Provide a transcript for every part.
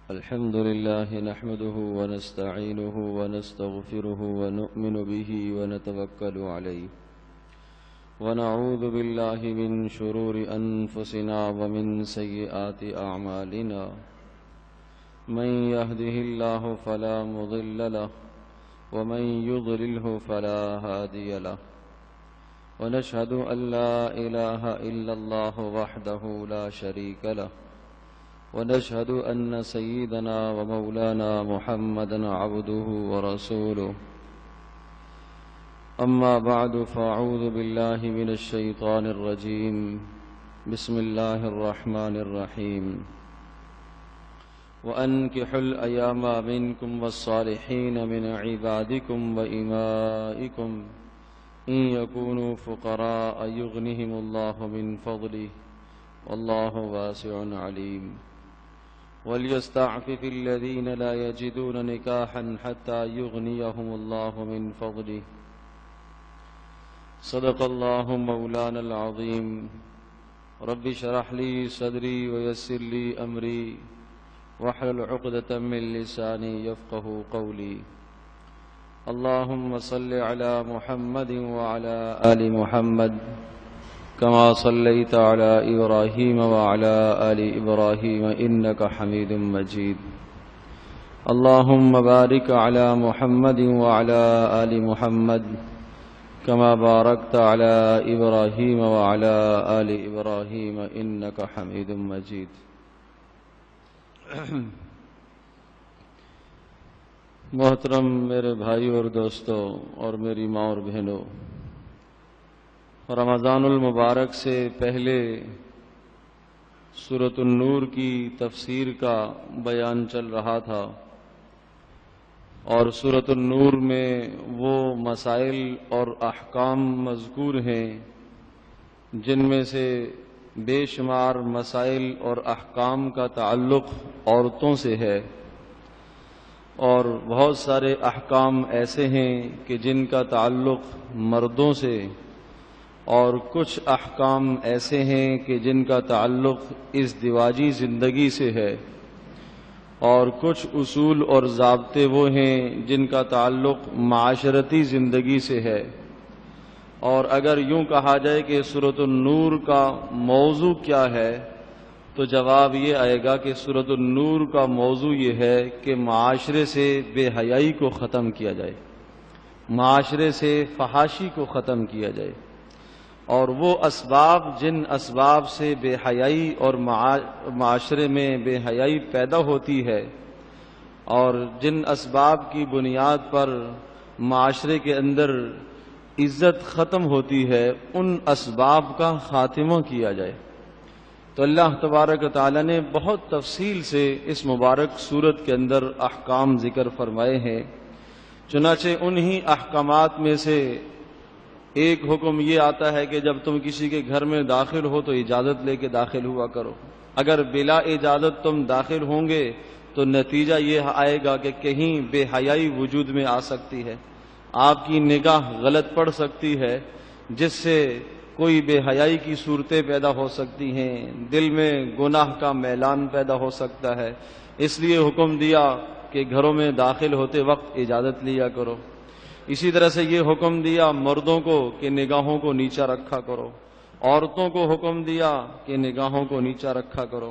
الحمد لله نحمده ونستعينه ونستغفره ونؤمن به ونتوكل عليه ونعوذ بالله من شرور أنفسنا ومن سيئات أعمالنا من يهده الله فلا مضل له ومن يضلله فلا هادي له ونشهد أن لا إله إلا الله وحده لا شريك له ونشهد أن سيدنا ومولانا محمدا عبده ورسوله أما بعد فأعوذ بالله من الشيطان الرجيم بسم الله الرحمن الرحيم وأنكحوا الأيام منكم والصالحين من عبادكم وإمائكم إن يكونوا فقراء يغنهم الله من فضله والله واسع عليم وليستعفف الذين لا يجدون نكاحا حتى يغنيهم الله من فضله صدق الله مولانا العظيم رب اشرح لي صدري ويسر لي أمري واحلل عقدة من لساني يفقه قولي اللهم صل على محمد وعلى آل محمد كما صليت على إبراهيم وعلى آل إبراهيم إنك حميد مجيد اللهم بارك على محمد وعلى آل محمد كما باركت على إبراهيم وعلى آل إبراهيم إنك حميد مجيد محترم میرے بھائیو اور دوستو اور میری ماں اور بہنوں، رمضان المبارک سے پہلے سورۃ النور کی تفسیر کا بیان چل رہا تھا، اور سورۃ النور میں وہ مسائل اور احکام مذکور ہیں جن میں سے بے شمار مسائل اور احکام کا تعلق عورتوں سے ہے، اور بہت سارے احکام ایسے ہیں کہ جن کا تعلق مردوں سے، اور کچھ احکام ایسے ہیں کہ جن کا تعلق ازدواجی زندگی سے ہے، اور کچھ اصول اور ضابطے وہ ہیں جن کا تعلق معاشرتی زندگی سے ہے۔ اور اگر یوں کہا جائے کہ سورۃ النور کا موضوع کیا ہے تو جواب یہ آئے گا کہ سورۃ النور کا موضوع یہ ہے کہ معاشرے سے بے حیائی کو ختم کیا جائے، معاشرے سے فحاشی کو ختم کیا جائے، اور وہ اسباب جن اسباب سے بے حیائی اور معاشرے میں بے حیائی پیدا ہوتی ہے، اور جن اسباب کی بنیاد پر معاشرے کے اندر عزت ختم ہوتی ہے، ان اسباب کا خاتمہ کیا جائے۔ تو اللہ تبارک و تعالی نے بہت تفصیل سے اس مبارک سورت کے اندر احکام ذکر فرمائے ہیں۔ چنانچہ انہی احکامات میں سے ایک حکم یہ آتا ہے کہ جب تم کسی کے گھر میں داخل ہو تو اجازت لے کے داخل ہوا کرو، اگر بلا اجازت تم داخل ہوں گے تو نتیجہ یہ آئے گا کہ کہیں بے حیائی وجود میں آ سکتی ہے، آپ کی نگاہ غلط پڑ سکتی ہے، جس سے کوئی بے حیائی کی صورتیں پیدا ہو سکتی ہیں، دل میں گناہ کا میلان پیدا ہو سکتا ہے۔ اس لیے حکم دیا کہ گھروں میں داخل ہوتے وقت اجازت لیا کرو۔ اسی طرح سے یہ حکم دیا مردوں کو کہ نگاہوں کو نیچا رکھا کرو، عورتوں کو حکم دیا کہ نگاہوں کو نیچا رکھا کرو۔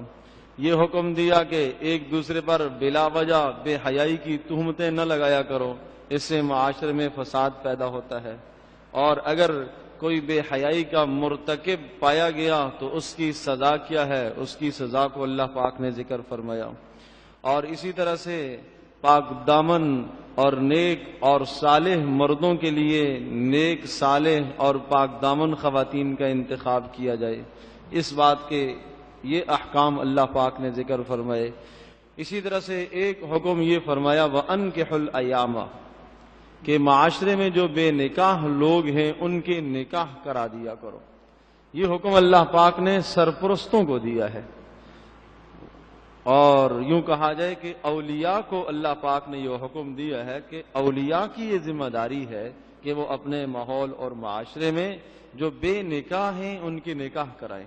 یہ حکم دیا کہ ایک دوسرے پر بلا وجہ بے حیائی کی تہمتیں نہ لگایا کرو، اس سے معاشرے میں فساد پیدا ہوتا ہے، اور اگر کوئی بے حیائی کا مرتکب پایا گیا تو اس کی سزا کیا ہے، اس کی سزا کو اللہ پاک نے ذکر فرمایا۔ اور اسی طرح سے پاک دامن اور نیک اور صالح مردوں کے لیے نیک صالح اور پاک دامن خواتین کا انتخاب کیا جائے، اس بات کے یہ احکام اللہ پاک نے ذکر فرمائے۔ اسی طرح سے ایک حکم یہ فرمایا وَأَنكِحُوا الْأَيَامَ، کہ معاشرے میں جو بے نکاح لوگ ہیں ان کے نکاح کرا دیا کرو۔ یہ حکم اللہ پاک نے سرپرستوں کو دیا ہے، اور یوں کہا جائے کہ اولیاء کو اللہ پاک نے یہ حکم دیا ہے کہ اولیاء کی یہ ذمہ داری ہے کہ وہ اپنے ماحول اور معاشرے میں جو بے نکاح ہیں ان کی نکاح کرائیں۔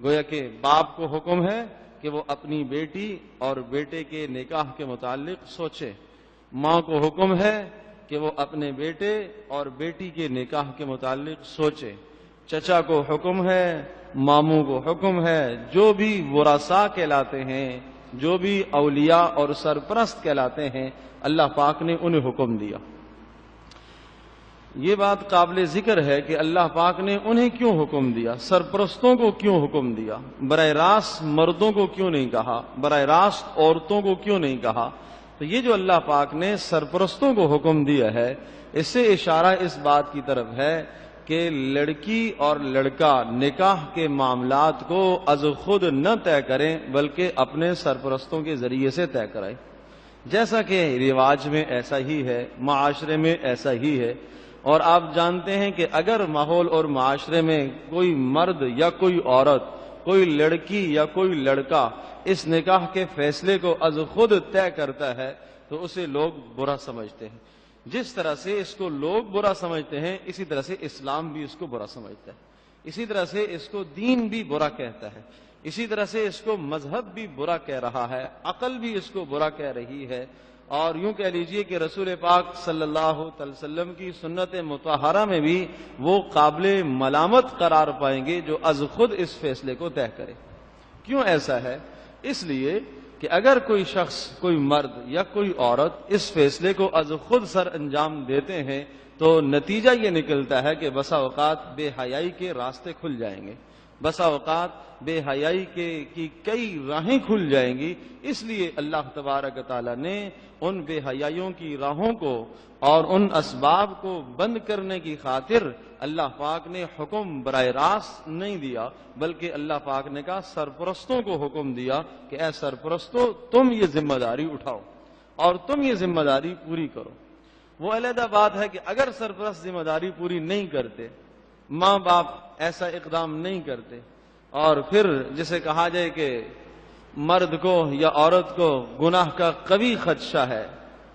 گویا کہ باپ کو حکم ہے کہ وہ اپنی بیٹی اور بیٹے کے نکاح کے متعلق سوچے۔ ماں کو حکم ہے کہ وہ اپنے بیٹے اور بیٹی کے نکاح کے متعلق سوچے۔ چچا کو حکم ہے، ماموں کو حکم ہے، جو بھی ورثاء کہلاتے ہیں، جو بھی اولیاء اور سرپرست کہلاتے ہیں، اللہ پاک نے انہیں حکم دیا۔ یہ بات قابل ذکر ہے کہ اللہ پاک نے انہیں کیوں حکم دیا، سرپرستوں کو کیوں حکم دیا، براہ راست مردوں کو کیوں نہیں کہا، براہ راست عورتوں کو کیوں نہیں کہا۔ تو یہ جو اللہ پاک نے سرپرستوں کو حکم دیا ہے، اس سے اشارہ اس بات کی طرف ہے کہ لڑکی اور لڑکا نکاح کے معاملات کو از خود نہ طے کریں بلکہ اپنے سرپرستوں کے ذریعے سے طے کرائیں۔ جیسا کہ رواج میں ایسا ہی ہے، معاشرے میں ایسا ہی ہے، اور آپ جانتے ہیں کہ اگر ماحول اور معاشرے میں کوئی مرد یا کوئی عورت، کوئی لڑکی یا کوئی لڑکا اس نکاح کے فیصلے کو از خود طے کرتا ہے تو اسے لوگ برا سمجھتے ہیں۔ جس طرح سے اس کو لوگ برا سمجھتے ہیں، اسی طرح سے اسلام بھی اس کو برا سمجھتا ہے، اسی طرح سے اس کو دین بھی برا کہتا ہے، اسی طرح سے اس کو مذہب بھی برا کہہ رہا ہے، عقل بھی اس کو برا کہہ رہی ہے، اور یوں کہہ لیجئے کہ رسول پاک صلی اللہ علیہ وسلم کی سنت مطہرہ میں بھی وہ قابل ملامت قرار پائیں گے جو از خود اس فیصلے کو طے کرے۔ کیوں ایسا ہے؟ اس لیے کہ اگر کوئی شخص، کوئی مرد یا کوئی عورت اس فیصلے کو از خود سر انجام دیتے ہیں تو نتیجہ یہ نکلتا ہے کہ بسا اوقات بے حیائی کے راستے کھل جائیں گے، بسا اوقات بے حیائی کی کئی راہیں کھل جائیں گی۔ اس لیے اللہ تبارک تعالیٰ نے ان بے حیائیوں کی راہوں کو اور ان اسباب کو بند کرنے کی خاطر اللہ پاک نے حکم براہ راست نہیں دیا، بلکہ اللہ پاک نے کہا سرپرستوں کو حکم دیا کہ اے سرپرستوں تم یہ ذمہ داری اٹھاؤ اور تم یہ ذمہ داری پوری کرو۔ وہ علیحدہ بات ہے کہ اگر سرپرست ذمہ داری پوری نہیں کرتے، ماں باپ ایسا اقدام نہیں کرتے، اور پھر جسے کہا جائے کہ مرد کو یا عورت کو گناہ کا قوی خدشہ ہے،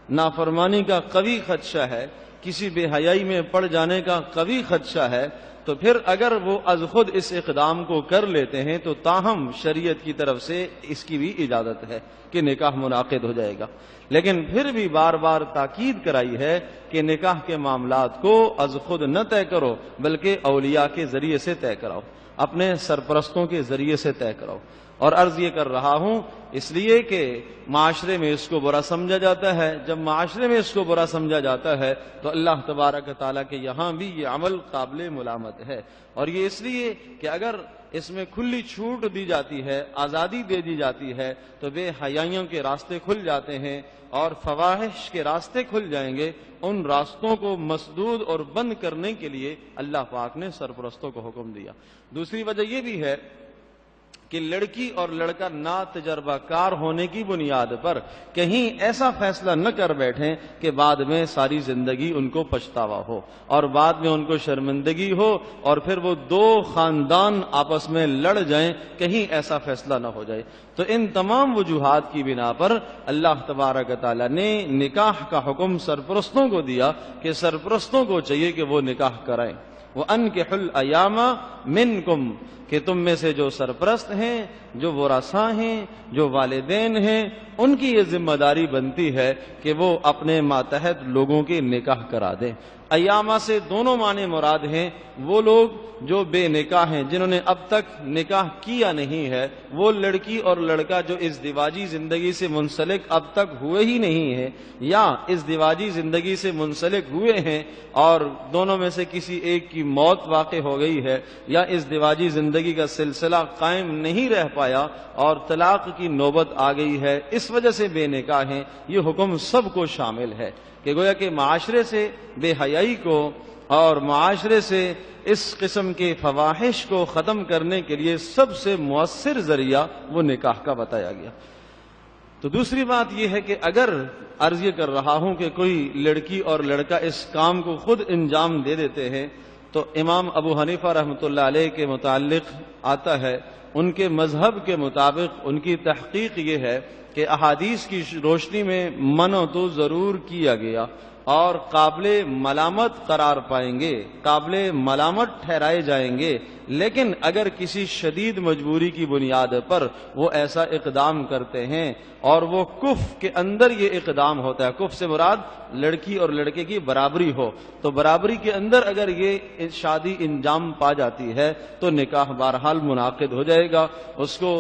نافرمانی کا قوی خدشہ ہے، کسی بے حیائی میں پڑ جانے کا قوی خدشہ ہے، تو پھر اگر وہ از خود اس اقدام کو کر لیتے ہیں تو تاہم شریعت کی طرف سے اس کی بھی اجازت ہے کہ نکاح منعقد ہو جائے گا۔ لیکن پھر بھی بار بار تاکید کرائی ہے کہ نکاح کے معاملات کو از خود نہ طے کرو بلکہ اولیاء کے ذریعے سے طے کراؤ، اپنے سرپرستوں کے ذریعے سے طے کراؤ۔ اور عرض یہ کر رہا ہوں اس لیے کہ معاشرے میں اس کو برا سمجھا جاتا ہے۔ جب معاشرے میں اس کو برا سمجھا جاتا ہے تو اللہ تبارک تعالیٰ کے یہاں بھی یہ عمل قابل ملامت ہے، اور یہ اس لیے کہ اگر اس میں کھلی چھوٹ دی جاتی ہے، آزادی دے دی جاتی ہے تو بے حیائیوں کے راستے کھل جاتے ہیں اور فواحش کے راستے کھل جائیں گے۔ ان راستوں کو مسدود اور بند کرنے کے لیے اللہ پاک نے سرپرستوں کو حکم دیا۔ دوسری وجہ یہ بھی ہے کہ لڑکی اور لڑکا نا تجربہ کار ہونے کی بنیاد پر کہیں ایسا فیصلہ نہ کر بیٹھیں کہ بعد میں ساری زندگی ان کو پچھتاوا ہو اور بعد میں ان کو شرمندگی ہو اور پھر وہ دو خاندان آپس میں لڑ جائیں، کہیں ایسا فیصلہ نہ ہو جائے۔ تو ان تمام وجوہات کی بنا پر اللہ تبارک تعالیٰ نے نکاح کا حکم سرپرستوں کو دیا کہ سرپرستوں کو چاہیے کہ وہ نکاح کرائیں۔ وَأَنكِحُوا الْأَيَامَ مِنكُمْ، کہ تم میں سے جو سرپرست ہیں، جو ورثاء ہیں، جو والدین ہیں، ان کی یہ ذمہ داری بنتی ہے کہ وہ اپنے ماتحت لوگوں کے نکاح کرا دیں۔ ایامہ سے دونوں معنی مراد ہیں، وہ لوگ جو بے نکاح ہیں، جنہوں نے اب تک نکاح کیا نہیں ہے، وہ لڑکی اور لڑکا جو اس دیواجی زندگی سے منسلک اب تک ہوئے ہی نہیں ہیں یا اس دیواجی زندگی سے منسلک ہوئے ہیں اور دونوں میں سے کسی ایک کی موت واقع ہو گئی ہے یا اس دیواجی زندگی کا سلسلہ قائم نہیں رہ پایا اور طلاق کی نوبت آ گئی ہے، اس وجہ سے بے نکاح ہیں، یہ حکم سب کو شامل ہے کہ گویا کہ معاشرے سے بے حیائی کو اور معاشرے سے اس قسم کے فواحش کو ختم کرنے کے لیے سب سے مؤثر ذریعہ وہ نکاح کا بتایا گیا۔ تو دوسری بات یہ ہے کہ اگر عرض یہ کر رہا ہوں کہ کوئی لڑکی اور لڑکا اس کام کو خود انجام دے دیتے ہیں تو امام ابو حنیفہ رحمۃ اللہ علیہ کے متعلق آتا ہے، ان کے مذہب کے مطابق ان کی تحقیق یہ ہے کہ احادیث کی روشنی میں منع تو ضرور کیا گیا اور قابل ملامت قرار پائیں گے، قابل ملامت ٹھہرائے جائیں گے، لیکن اگر کسی شدید مجبوری کی بنیاد پر وہ ایسا اقدام کرتے ہیں اور وہ کفر کے اندر یہ اقدام ہوتا ہے، کفر سے مراد لڑکی اور لڑکے کی برابری ہو، تو برابری کے اندر اگر یہ شادی انجام پا جاتی ہے تو نکاح بہرحال منعقد ہو جائے گا، اس کو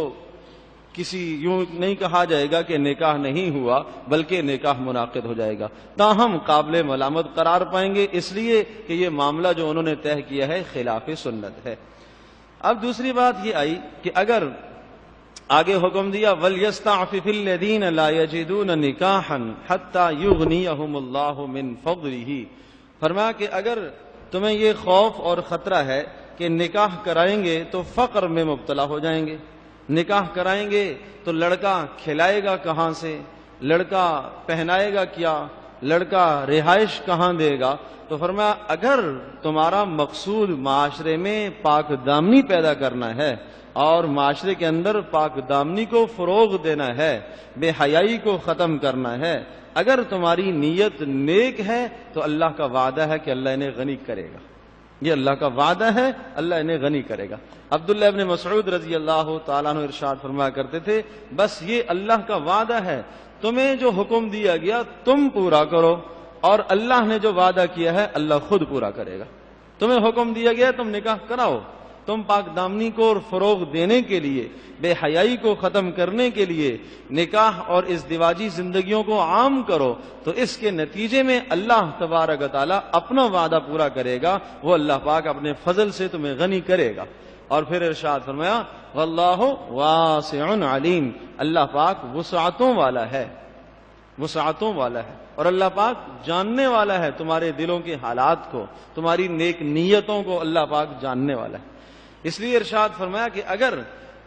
کسی یوں نہیں کہا جائے گا کہ نکاح نہیں ہوا، بلکہ نکاح منعقد ہو جائے گا، تاہم قابل ملامت قرار پائیں گے، اس لیے کہ یہ معاملہ جو انہوں نے طے کیا ہے خلاف سنت ہے۔ اب دوسری بات یہ آئی کہ اگر آگے حکم دیا وَلْيَسْتَعْفِفِ الَّذِينَ لَا يَجِدُونَ نِكَاحًا حَتَّى يُغْنِيَهُمُ اللَّهُ مِنْ فَضْلِهِ، فرمایا کہ اگر تمہیں یہ خوف اور خطرہ ہے کہ نکاح کرائیں گے تو فقر میں مبتلا ہو جائیں گے، نکاح کرائیں گے تو لڑکا کھلائے گا کہاں سے، لڑکا پہنائے گا کیا، لڑکا رہائش کہاں دے گا، تو فرمایا اگر تمہارا مقصود معاشرے میں پاک دامنی پیدا کرنا ہے اور معاشرے کے اندر پاک دامنی کو فروغ دینا ہے، بے حیائی کو ختم کرنا ہے، اگر تمہاری نیت نیک ہے تو اللہ کا وعدہ ہے کہ اللہ انہیں غنی کرے گا، یہ اللہ کا وعدہ ہے، اللہ انہیں غنی کرے گا۔ عبداللہ ابن مسعود رضی اللہ تعالیٰ عنہ ارشاد فرمایا کرتے تھے بس یہ اللہ کا وعدہ ہے، تمہیں جو حکم دیا گیا تم پورا کرو، اور اللہ نے جو وعدہ کیا ہے اللہ خود پورا کرے گا۔ تمہیں حکم دیا گیا تم نکاح کراؤ، تم پاک دامنی کو فروغ دینے کے لیے، بے حیائی کو ختم کرنے کے لیے نکاح اور ازدواجی زندگیوں کو عام کرو، تو اس کے نتیجے میں اللہ تبارک و تعالیٰ اپنا وعدہ پورا کرے گا، وہ اللہ پاک اپنے فضل سے تمہیں غنی کرے گا۔ اور پھر ارشاد فرمایا واللہ واسع علیم، اللہ پاک وسعتوں والا ہے، وسعتوں والا ہے، اور اللہ پاک جاننے والا ہے تمہارے دلوں کے حالات کو، تمہاری نیک نیتوں کو اللہ پاک جاننے والا ہے۔ اس لیے ارشاد فرمایا کہ اگر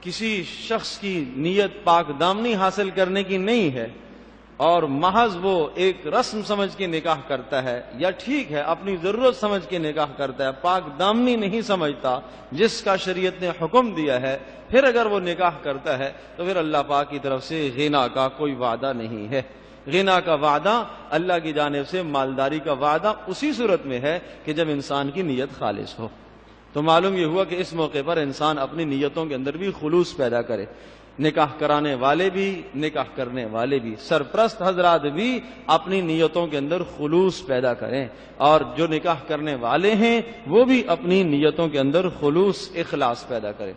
کسی شخص کی نیت پاک دامنی حاصل کرنے کی نہیں ہے اور محض وہ ایک رسم سمجھ کے نکاح کرتا ہے، یا ٹھیک ہے اپنی ضرورت سمجھ کے نکاح کرتا ہے، پاک دامنی نہیں سمجھتا جس کا شریعت نے حکم دیا ہے، پھر اگر وہ نکاح کرتا ہے تو پھر اللہ پاک کی طرف سے غنا کا کوئی وعدہ نہیں ہے۔ غنا کا وعدہ اللہ کی جانب سے مالداری کا وعدہ اسی صورت میں ہے کہ جب انسان کی نیت خالص ہو۔ تو معلوم یہ ہوا کہ اس موقع پر انسان اپنی نیتوں کے اندر بھی خلوص پیدا کرے، نکاح کرانے والے بھی، نکاح کرنے والے بھی، سرپرست حضرات بھی اپنی نیتوں کے اندر خلوص پیدا کریں، اور جو نکاح کرنے والے ہیں وہ بھی اپنی نیتوں کے اندر خلوص اخلاص پیدا کریں۔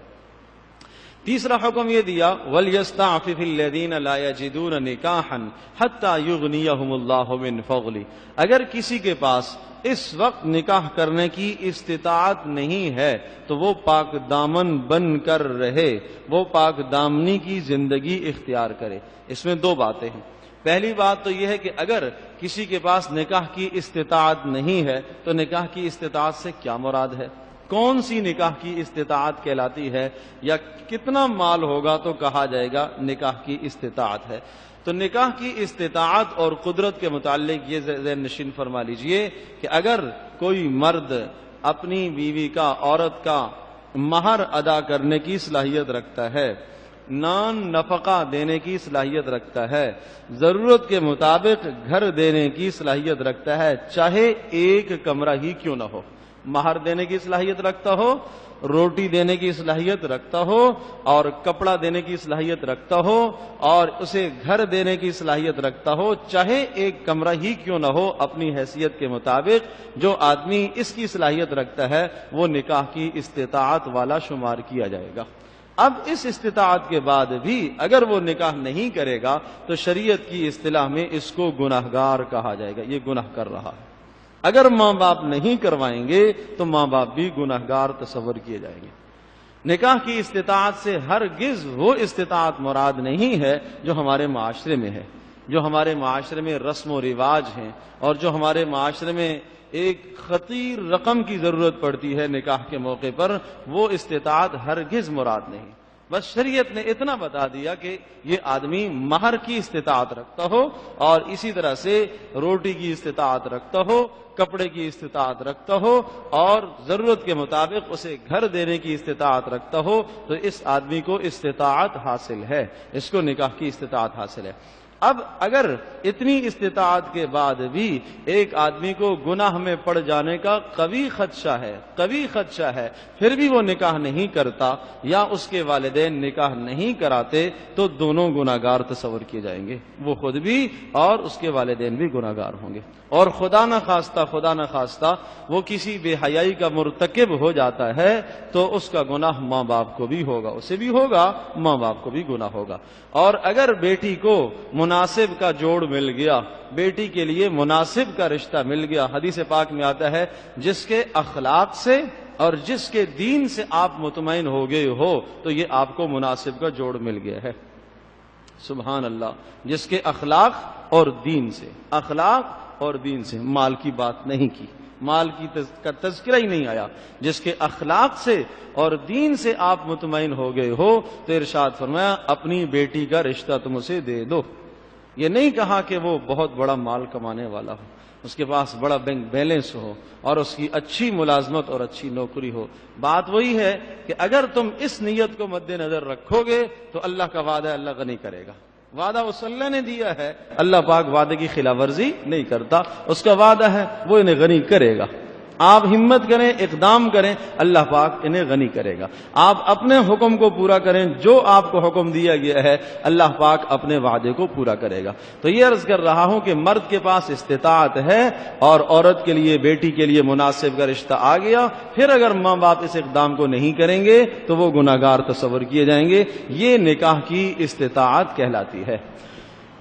تیسرا حکم یہ دیا وَلْيَسْتَعْفِفِ الَّذِينَ لَا يَجِدُونَ نِكَاحًا حَتَّى يُغْنِيَهُمُ اللَّهُ مِنْ فَضْلِهِ، اگر کسی کے پاس اس وقت نکاح کرنے کی استطاعت نہیں ہے تو وہ پاک دامن بن کر رہے، وہ پاک دامنی کی زندگی اختیار کرے۔ اس میں دو باتیں ہیں۔ پہلی بات تو یہ ہے کہ اگر کسی کے پاس نکاح کی استطاعت نہیں ہے تو نکاح کی استطاعت سے کیا مراد ہے، کون سی نکاح کی استطاعت کہلاتی ہے، یا کتنا مال ہوگا تو کہا جائے گا نکاح کی استطاعت ہے۔ تو نکاح کی استطاعت اور قدرت کے متعلق یہ ذہن نشین فرما لیجئے کہ اگر کوئی مرد اپنی بیوی کا، عورت کا مہر ادا کرنے کی صلاحیت رکھتا ہے، نان نفقہ دینے کی صلاحیت رکھتا ہے، ضرورت کے مطابق گھر دینے کی صلاحیت رکھتا ہے، چاہے ایک کمرہ ہی کیوں نہ ہو، مہر دینے کی صلاحیت رکھتا ہو، روٹی دینے کی صلاحیت رکھتا ہو، اور کپڑا دینے کی صلاحیت رکھتا ہو، اور اسے گھر دینے کی صلاحیت رکھتا ہو، چاہے ایک کمرہ ہی کیوں نہ ہو، اپنی حیثیت کے مطابق جو آدمی اس کی صلاحیت رکھتا ہے وہ نکاح کی استطاعت والا شمار کیا جائے گا۔ اب اس استطاعت کے بعد بھی اگر وہ نکاح نہیں کرے گا تو شریعت کی اصطلاح میں اس کو گناہگار کہا جائے گا، یہ گناہ کر رہا ہے۔ اگر ماں باپ نہیں کروائیں گے تو ماں باپ بھی گناہگار تصور کیے جائیں گے۔ نکاح کی استطاعت سے ہرگز وہ استطاعت مراد نہیں ہے جو ہمارے معاشرے میں ہے، جو ہمارے معاشرے میں رسم و رواج ہیں، اور جو ہمارے معاشرے میں ایک خطیر رقم کی ضرورت پڑتی ہے نکاح کے موقع پر، وہ استطاعت ہرگز مراد نہیں۔ بس شریعت نے اتنا بتا دیا کہ یہ آدمی مہر کی استطاعت رکھتا ہو، اور اسی طرح سے روٹی کی استطاعت رکھتا ہو، کپڑے کی استطاعت رکھتا ہو، اور ضرورت کے مطابق اسے گھر دینے کی استطاعت رکھتا ہو، تو اس آدمی کو استطاعت حاصل ہے، اس کو نکاح کی استطاعت حاصل ہے۔ اب اگر اتنی استطاعت کے بعد بھی ایک آدمی کو گناہ میں پڑ جانے کا قوی خدشہ ہے پھر بھی وہ نکاح نہیں کرتا یا اس کے والدین نکاح نہیں کراتے تو دونوں گناہگار تصور کیے جائیں گے، وہ خود بھی اور اس کے والدین بھی گناہگار ہوں گے۔ اور خدا نہ خواستہ وہ کسی بے حیائی کا مرتکب ہو جاتا ہے تو اس کا گناہ ماں باپ کو بھی ہوگا، اسے بھی ہوگا، ماں باپ کو بھی گناہ ہوگا۔ اور اگر بیٹی کو مناسب کا جوڑ مل گیا، بیٹی کے لیے مناسب کا رشتہ مل گیا، حدیث پاک میں آتا ہے جس کے اخلاق سے اور جس کے دین سے آپ مطمئن ہو گئے ہو تو یہ آپ کو مناسب کا جوڑ مل گیا ہے۔ سبحان اللہ، جس کے اخلاق اور دین سے مال کی بات نہیں کی، مال کا تذکرہ ہی نہیں آیا، جس کے اخلاق سے اور دین سے آپ مطمئن ہو گئے ہو تو ارشاد فرمایا اپنی بیٹی کا رشتہ تم اسے دے دو۔ یہ نہیں کہا کہ وہ بہت بڑا مال کمانے والا ہو، اس کے پاس بڑا بینک بیلنس ہو اور اس کی اچھی ملازمت اور اچھی نوکری ہو۔ بات وہی ہے کہ اگر تم اس نیت کو مد نظر رکھو گے تو اللہ کا وعدہ اللہ غنی کرے گا۔ وعدہ اس اللہ نے دیا ہے، اللہ پاک وعدے کی خلاف ورزی نہیں کرتا، اس کا وعدہ ہے وہ انہیں غنی کرے گا۔ آپ ہمت کریں، اقدام کریں، اللہ پاک انہیں غنی کرے گا۔ آپ اپنے حکم کو پورا کریں، جو آپ کو حکم دیا گیا ہے اللہ پاک اپنے وعدے کو پورا کرے گا۔ تو یہ عرض کر رہا ہوں کہ مرد کے پاس استطاعت ہے اور عورت کے لیے، بیٹی کے لیے مناسب کا رشتہ آ گیا، پھر اگر ماں باپ اس اقدام کو نہیں کریں گے تو وہ گناہگار تصور کیے جائیں گے۔ یہ نکاح کی استطاعت کہلاتی ہے۔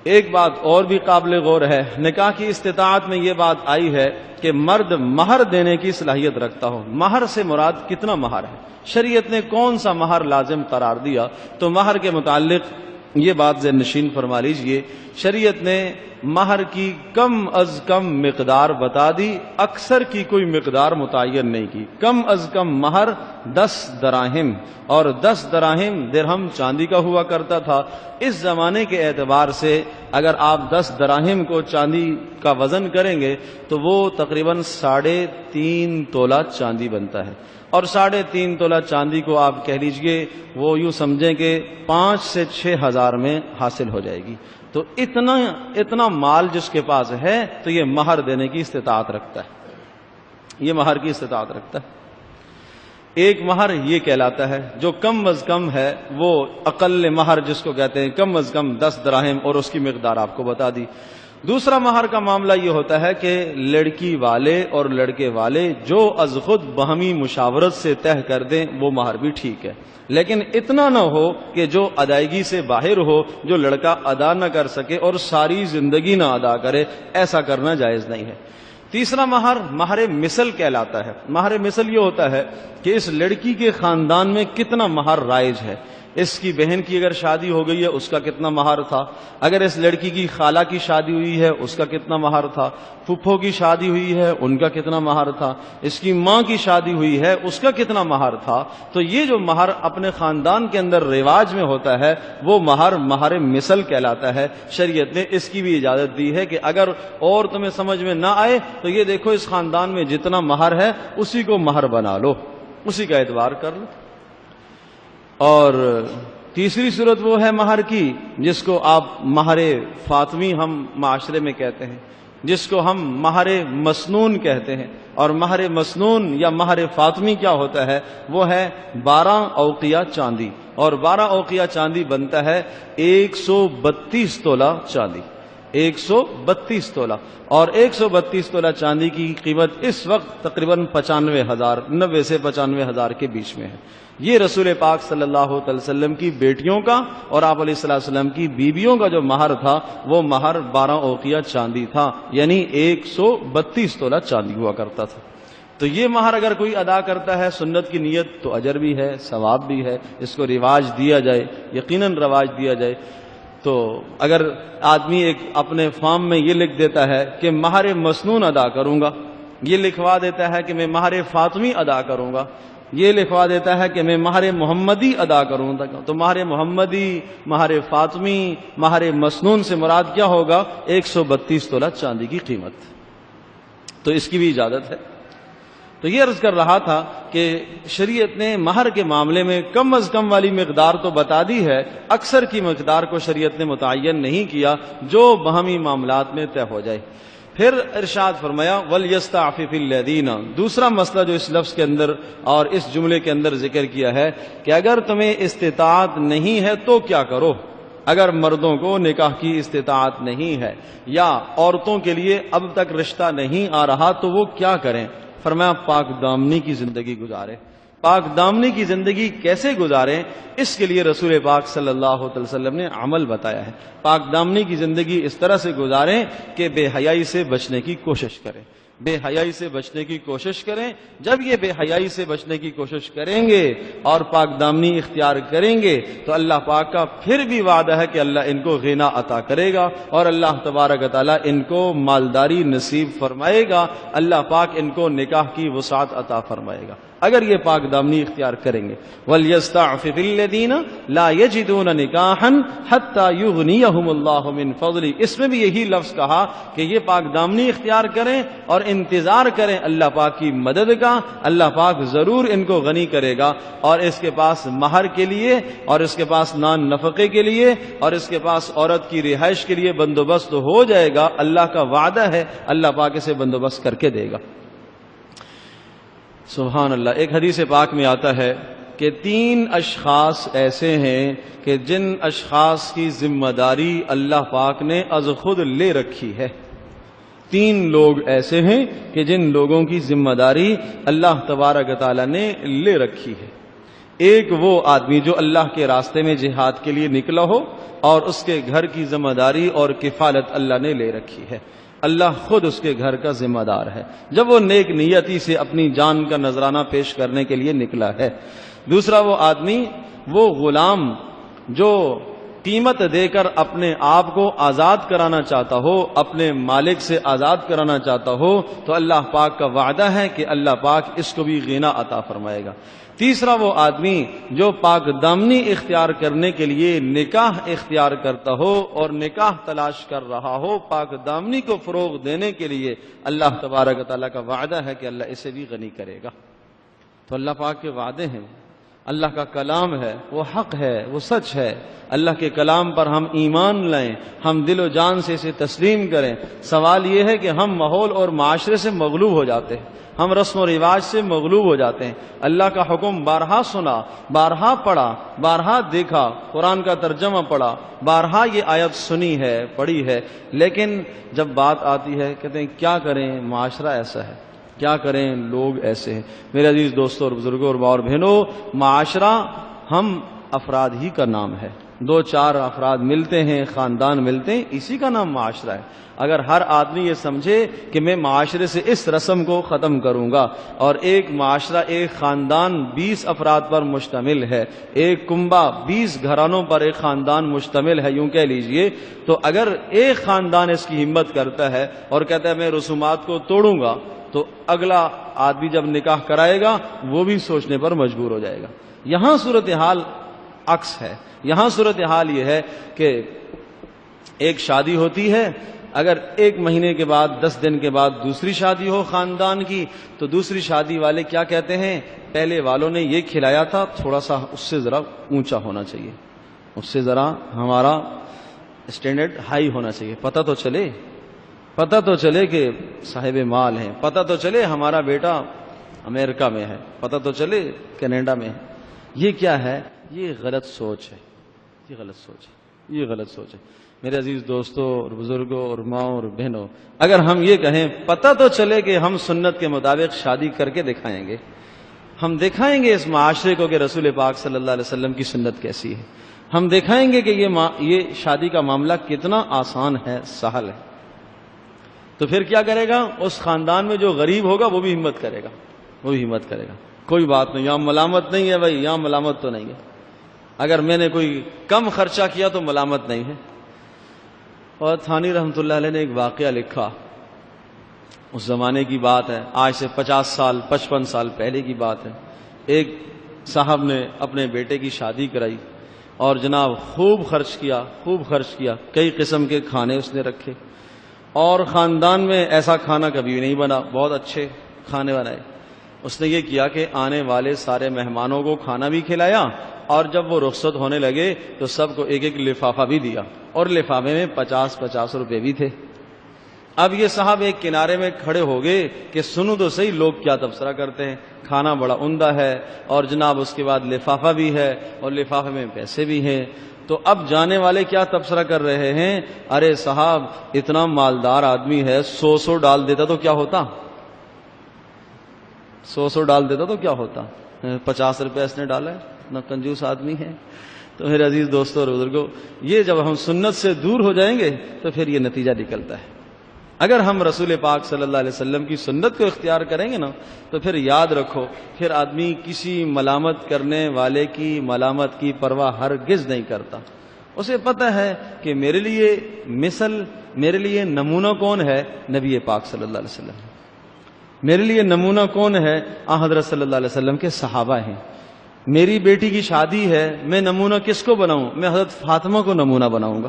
ایک بات اور بھی قابل غور ہے، نکاح کی استطاعت میں یہ بات آئی ہے کہ مرد مہر دینے کی صلاحیت رکھتا ہو۔ مہر سے مراد کتنا مہر ہے، شریعت نے کون سا مہر لازم قرار دیا؟ تو مہر کے متعلق یہ بات ذہن نشین فرما لیجئے، شریعت نے مہر کی کم از کم مقدار بتا دی، اکثر کی کوئی مقدار متعین نہیں کی۔ کم از کم مہر 10 دراہم، اور 10 دراہم درہم چاندی کا ہوا کرتا تھا۔ اس زمانے کے اعتبار سے اگر آپ 10 دراہم کو چاندی کا وزن کریں گے تو وہ تقریباً 3.5 تولہ چاندی بنتا ہے، اور 3.5 تولہ چاندی کو آپ کہہ لیجئے وہ یوں سمجھیں کہ 5 سے 6 ہزار میں حاصل ہو جائے گی۔ تو اتنا مال جس کے پاس ہے تو یہ مہر دینے کی استطاعت رکھتا ہے، یہ مہر کی استطاعت رکھتا ہے۔ ایک مہر یہ کہلاتا ہے جو کم از کم ہے، وہ اقل مہر جس کو کہتے ہیں، کم از کم 10 دراہم، اور اس کی مقدار آپ کو بتا دی۔ دوسرا مہر کا معاملہ یہ ہوتا ہے کہ لڑکی والے اور لڑکے والے جو از خود باہمی مشاورت سے طے کر دیں وہ مہر بھی ٹھیک ہے، لیکن اتنا نہ ہو کہ جو ادائیگی سے باہر ہو، جو لڑکا ادا نہ کر سکے اور ساری زندگی نہ ادا کرے، ایسا کرنا جائز نہیں ہے۔ تیسرا مہر مہر مثل کہلاتا ہے۔ مہر مثل یہ ہوتا ہے کہ اس لڑکی کے خاندان میں کتنا مہر رائج ہے، اس کی بہن کی اگر شادی ہو گئی ہے اس کا کتنا مہر تھا، اگر اس لڑکی کی خالہ کی شادی ہوئی ہے اس کا کتنا مہر تھا، پھپھو کی شادی ہوئی ہے ان کا کتنا مہر تھا، اس کی ماں کی شادی ہوئی ہے اس کا کتنا مہر تھا۔ تو یہ جو مہر اپنے خاندان کے اندر رواج میں ہوتا ہے وہ مہر مثل کہلاتا ہے۔ شریعت نے اس کی بھی اجازت دی ہے کہ اگر اور تمہیں سمجھ میں نہ آئے تو یہ دیکھو اس خاندان میں جتنا مہر ہے اسی کو مہر بنا لو، اسی کا اعتبار کر لو۔ اور تیسری صورت وہ ہے مہر کی جس کو آپ مہر فاطمی ہم معاشرے میں کہتے ہیں، جس کو ہم مہر مسنون کہتے ہیں۔ اور مہر مسنون یا مہر فاطمی کیا ہوتا ہے؟ وہ ہے 12 اوقیہ چاندی، اور 12 اوقیہ چاندی بنتا ہے 132 تولہ چاندی، 132 تولہ، اور 132 تولہ چاندی کی قیمت اس وقت تقریباً 95,000، 90 سے 95,000 کے بیچ میں ہے۔ یہ رسول پاک صلی اللہ علیہ وسلم کی بیٹیوں کا اور آپ علیہ السلام کی بیویوں کا جو مہر تھا وہ مہر 12 اوقیہ چاندی تھا، یعنی 132 تولہ چاندی ہوا کرتا تھا۔ تو یہ مہر اگر کوئی ادا کرتا ہے سنت کی نیت تو اجر بھی ہے، ثواب بھی ہے، اس کو رواج دیا جائے، یقیناً رواج دیا جائے۔ تو اگر آدمی ایک اپنے فارم میں یہ لکھ دیتا ہے کہ مہر مسنون ادا کروں گا، یہ لکھوا دیتا ہے کہ میں مہر فاطمی ادا کروں گا، یہ لکھوا دیتا ہے کہ میں مہر محمدی ادا کروں گا، تو مہر محمدی، مہر فاطمی، مہر مسنون سے مراد کیا ہوگا؟ 132 تولہ چاندی کی قیمت۔ تو اس کی بھی اجازت ہے۔ تو یہ عرض کر رہا تھا کہ شریعت نے مہر کے معاملے میں کم از کم والی مقدار تو بتا دی ہے، اکثر کی مقدار کو شریعت نے متعین نہیں کیا جو باہمی معاملات میں طے ہو جائے۔ پھر ارشاد فرمایا وَلْيَسْتَعْفِفِ الَّذِينَ، دوسرا مسئلہ جو اس لفظ کے اندر اور اس جملے کے اندر ذکر کیا ہے کہ اگر تمہیں استطاعت نہیں ہے تو کیا کرو۔ اگر مردوں کو نکاح کی استطاعت نہیں ہے یا عورتوں کے لیے اب تک رشتہ نہیں آ رہا تو وہ کیا کریں؟ فرمایا پاک دامنی کی زندگی گزارے۔ پاک دامنی کی زندگی کیسے گزاریں، اس کے لیے رسول پاک صلی اللہ علیہ وسلم نے عمل بتایا ہے۔ پاک دامنی کی زندگی اس طرح سے گزاریں کہ بے حیائی سے بچنے کی کوشش کریں، بے حیائی سے بچنے کی کوشش کریں۔ جب یہ بے حیائی سے بچنے کی کوشش کریں گے اور پاک دامنی اختیار کریں گے تو اللہ پاک کا پھر بھی وعدہ ہے کہ اللہ ان کو غنا عطا کرے گا اور اللہ تبارک و تعالیٰ ان کو مالداری نصیب فرمائے گا، اللہ پاک ان کو نکاح کی وسعت عطا فرمائے گا اگر یہ پاک دامنی اختیار کریں گے۔ وَلْيَسْتَعْفِفِ الَّذِينَ لَا يَجِدُونَ نِكَاحًا حَتَّى يُغْنِيَهُمُ اللَّهُ مِنْ فَضْلِهِ، اس میں بھی یہی لفظ کہا کہ یہ پاک دامنی اختیار کریں اور انتظار کریں اللہ پاک کی مدد کا، اللہ پاک ضرور ان کو غنی کرے گا اور اس کے پاس مہر کے لیے اور اس کے پاس نان نفقے کے لیے اور اس کے پاس عورت کی رہائش کے لیے بندوبست ہو جائے گا۔ اللہ کا وعدہ ہے، اللہ پاک اسے بندوبست کر کے دے گا۔ سبحان اللہ۔ ایک حدیث پاک میں آتا ہے کہ 3 اشخاص ایسے ہیں کہ جن اشخاص کی ذمہ داری اللہ پاک نے از خود لے رکھی ہے۔ 3 لوگ ایسے ہیں کہ جن لوگوں کی ذمہ داری اللہ تبارک تعالیٰ نے لے رکھی ہے۔ ایک وہ آدمی جو اللہ کے راستے میں جہاد کے لیے نکلا ہو اور اس کے گھر کی ذمہ داری اور کفالت اللہ نے لے رکھی ہے، اللہ خود اس کے گھر کا ذمہ دار ہے جب وہ نیک نیتی سے اپنی جان کا نذرانہ پیش کرنے کے لیے نکلا ہے۔ دوسرا وہ آدمی، وہ غلام جو قیمت دے کر اپنے آپ کو آزاد کرانا چاہتا ہو، اپنے مالک سے آزاد کرانا چاہتا ہو تو اللہ پاک کا وعدہ ہے کہ اللہ پاک اس کو بھی غنا عطا فرمائے گا۔ تیسرا وہ آدمی جو پاک دامنی اختیار کرنے کے لیے نکاح اختیار کرتا ہو اور نکاح تلاش کر رہا ہو، پاک دامنی کو فروغ دینے کے لیے اللہ تبارک تعالیٰ کا وعدہ ہے کہ اللہ اسے بھی غنی کرے گا۔ تو اللہ پاک کے وعدے ہیں، اللہ کا کلام ہے، وہ حق ہے، وہ سچ ہے۔ اللہ کے کلام پر ہم ایمان لائیں، ہم دل و جان سے اسے تسلیم کریں۔ سوال یہ ہے کہ ہم ماحول اور معاشرے سے مغلوب ہو جاتے ہیں، ہم رسم و رواج سے مغلوب ہو جاتے ہیں۔ اللہ کا حکم بارہا سنا، بارہا پڑھا، بارہا دیکھا، قرآن کا ترجمہ پڑھا، بارہا یہ آیت سنی ہے، پڑھی ہے، لیکن جب بات آتی ہے کہتے ہیں کیا کریں، معاشرہ ایسا ہے، کیا کریں، لوگ ایسے ہیں۔ میرے عزیز دوستوں اور بزرگوں اور ماں اور بہنوں، معاشرہ ہم افراد ہی کا نام ہے۔ 2-4 افراد ملتے ہیں، خاندان ملتے ہیں، اسی کا نام معاشرہ ہے۔ اگر ہر آدمی یہ سمجھے کہ میں معاشرے سے اس رسم کو ختم کروں گا، اور ایک معاشرہ، ایک خاندان 20 افراد پر مشتمل ہے، ایک کنبہ 20 گھرانوں پر ایک خاندان مشتمل ہے، یوں کہہ لیجئے، تو اگر ایک خاندان اس کی ہمت کرتا ہے اور کہتا ہے میں رسومات کو توڑوں گا، تو اگلا آدمی جب نکاح کرائے گا وہ بھی سوچنے پر مجبور ہو جائے گا۔ یہاں صورتحال عکس ہے۔ یہاں صورتحال یہ ہے کہ ایک شادی ہوتی ہے، اگر 1 مہینے کے بعد 10 دن کے بعد دوسری شادی ہو خاندان کی، تو دوسری شادی والے کیا کہتے ہیں، پہلے والوں نے یہ کھلایا تھا، تھوڑا سا اس سے ذرا اونچا ہونا چاہیے، اس سے ذرا ہمارا اسٹینڈرڈ ہائی ہونا چاہیے، پتہ تو چلے کہ صاحب مال ہیں، پتہ تو چلے ہمارا بیٹا امریکہ میں ہے، پتہ تو چلے کینیڈا میں ہے۔ یہ کیا ہے؟ یہ غلط سوچ ہے، یہ غلط سوچ ہے۔ میرے عزیز دوستوں اور بزرگوں اور ماں اور بہنوں، اگر ہم یہ کہیں پتہ تو چلے کہ ہم سنت کے مطابق شادی کر کے دکھائیں گے، ہم دکھائیں گے اس معاشرے کو کہ رسول پاک صلی اللہ علیہ وسلم کی سنت کیسی ہے، ہم دکھائیں گے کہ یہ شادی کا معاملہ کتنا آسان ہے، سہل ہے، تو پھر کیا کرے گا؟ اس خاندان میں جو غریب ہوگا وہ بھی ہمت کرے گا، کوئی بات نہیں، یہاں ملامت نہیں ہے بھائی، یہاں ملامت تو نہیں ہے، اگر میں نے کوئی کم خرچہ کیا تو ملامت نہیں ہے۔ اور تھانی رحمۃ اللہ علیہ نے ایک واقعہ لکھا، اس زمانے کی بات ہے، آج سے 50 سال 55 سال پہلے کی بات ہے۔ ایک صاحب نے اپنے بیٹے کی شادی کرائی اور جناب خوب خرچ کیا، کئی قسم کے کھانے اس نے رکھے، اور خاندان میں ایسا کھانا کبھی نہیں بنا، بہت اچھے کھانے بنائے، اس نے یہ کیا کہ آنے والے سارے مہمانوں کو کھانا بھی کھلایا اور جب وہ رخصت ہونے لگے تو سب کو ایک ایک لفافہ بھی دیا اور لفافے میں 50-50 روپے بھی تھے۔ اب یہ صاحب ایک کنارے میں کھڑے ہو گئے کہ سنو تو صحیح لوگ کیا تبصرہ کرتے ہیں، کھانا بڑا عمدہ ہے اور جناب اس کے بعد لفافہ بھی ہے اور لفافے میں پیسے بھی ہیں۔ تو اب جانے والے کیا تبصرہ کر رہے ہیں، ارے صاحب اتنا مالدار آدمی ہے، 100 ڈال دیتا تو کیا ہوتا، 100 ڈال دیتا تو کیا ہوتا، 50 روپے اس نے ڈالا ہے، اتنا کنجوس آدمی ہے۔ تو میرے عزیز دوستوں اور بزرگوں، یہ جب ہم سنت سے دور ہو جائیں گے تو پھر یہ نتیجہ نکلتا ہے۔ اگر ہم رسول پاک صلی اللہ علیہ وسلم کی سنت کو اختیار کریں گے نا تو پھر یاد رکھو، پھر آدمی کسی ملامت کرنے والے کی ملامت کی پرواہ ہرگز نہیں کرتا۔ اسے پتہ ہے کہ میرے لیے مثل، میرے لیے نمونہ کون ہے، نبی پاک صلی اللہ علیہ وسلم۔ میرے لیے نمونہ کون ہے، حضرت صلی اللہ علیہ وسلم کے صحابہ ہیں۔ میری بیٹی کی شادی ہے، میں نمونہ کس کو بناؤں، میں حضرت فاطمہ کو نمونہ بناؤں گا،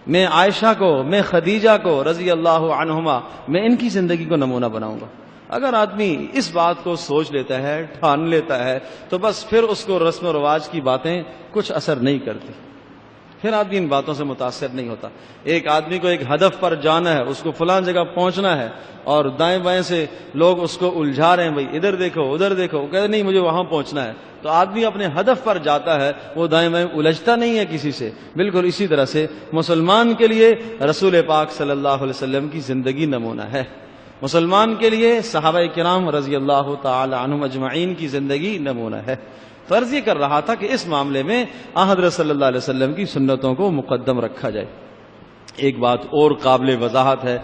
میں عائشہ کو، میں خدیجہ کو رضی اللہ عنہما، میں ان کی زندگی کو نمونہ بناؤں گا۔ اگر آدمی اس بات کو سوچ لیتا ہے، ٹھان لیتا ہے، تو بس پھر اس کو رسم و رواج کی باتیں کچھ اثر نہیں کرتی، پھر آدمی ان باتوں سے متاثر نہیں ہوتا۔ ایک آدمی کو ایک ہدف پر جانا ہے، اس کو فلاں جگہ پہنچنا ہے اور دائیں بائیں سے لوگ اس کو الجھا رہے ہیں، بھائی ادھر دیکھو ادھر دیکھو، وہ کہتے نہیں مجھے وہاں پہنچنا ہے، تو آدمی اپنے ہدف پر جاتا ہے، وہ دائیں بائیں الجھتا نہیں ہے کسی سے۔ بالکل اسی طرح سے مسلمان کے لیے رسول پاک صلی اللہ علیہ وسلم کی زندگی نمونہ ہے، مسلمان کے لیے صحابہ کرام رضی اللہ تعالی عنہم اجمعین کی زندگی نمونہ ہے۔ فرض یہ کر رہا تھا کہ اس معاملے میں حضرت صلی اللہ علیہ وسلم کی سنتوں کو مقدم رکھا جائے۔ ایک بات اور قابل وضاحت ہے،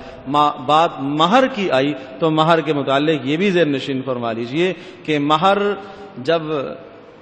بات مہر کی آئی تو مہر کے متعلق یہ بھی ذہن نشین فرما لیجئے کہ مہر جب